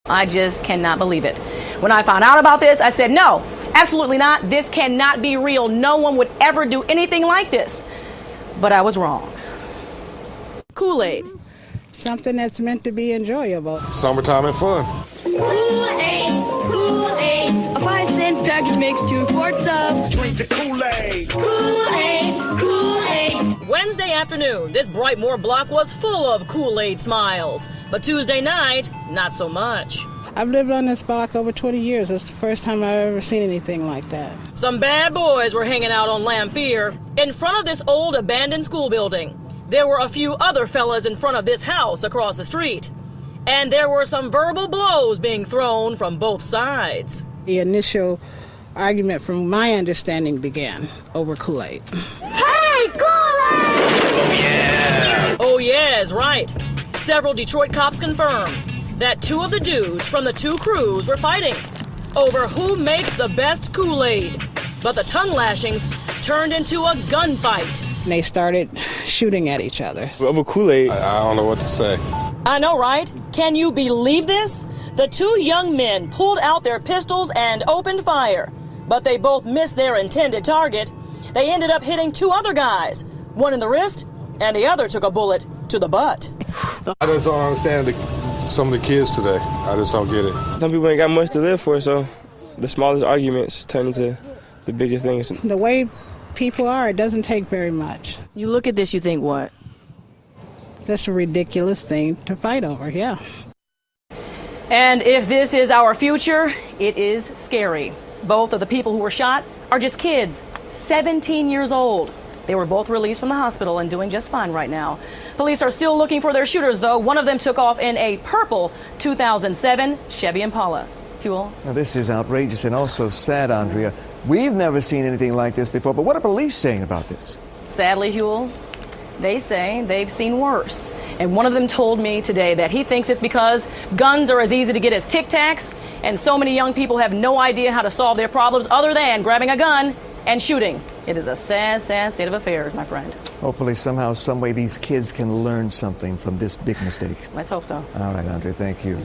I just cannot believe it. When I found out about this, I said, no, absolutely not. This cannot be real. No one would ever do anything like this. But I was wrong. Kool-Aid. Something that's meant to be enjoyable. Summertime and fun. Kool-Aid, Kool-Aid, a 5-cent package makes 2 quarts of. Drink the Kool-Aid. Kool-Aid, Kool-Aid. Wednesday afternoon, this Brightmoor block was full of Kool-Aid smiles. But Tuesday night, not so much. I've lived on this block over 20 years. It's the first time I've ever seen anything like that. Some bad boys were hanging out on Lamphere in front of this old abandoned school building. There were a few other fellas in front of this house across the street. And there were some verbal blows being thrown from both sides. The initial argument, from my understanding, began over Kool-Aid. Hey, Kool-Aid! Yeah. Oh yes, right. Several Detroit cops confirmed that 2 of the dudes from the 2 crews were fighting over who makes the best Kool-Aid. But the tongue lashings turned into a gunfight. And they started shooting at each other. Over Kool-Aid. I don't know what to say. I know, right? Can you believe this? The 2 young men pulled out their pistols and opened fire, but they both missed their intended target. They ended up hitting 2 other guys, one in the wrist, and the other took a bullet to the butt. I just don't understand some of the kids today. I just don't get it. Some people ain't got much to live for, so the smallest arguments turn into the biggest things. The way people are, it doesn't take very much. You look at this, you think what? That's a ridiculous thing to fight over, yeah. And if this is our future, it is scary. Both of the people who were shot are just kids, 17 years old. They were both released from the hospital and doing just fine right now. Police are still looking for their shooters, though. One of them took off in a purple 2007 Chevy Impala. Kool? Now, this is outrageous and also sad, Andrea. We've never seen anything like this before, but what are police saying about this? Sadly, Kool, they say they've seen worse. And one of them told me today that he thinks it's because guns are as easy to get as Tic Tacs, and so many young people have no idea how to solve their problems other than grabbing a gun and shooting. It is a sad, sad state of affairs, my friend. Hopefully, somehow, some way, these kids can learn something from this big mistake. Let's hope so. All right, Andrea, thank you.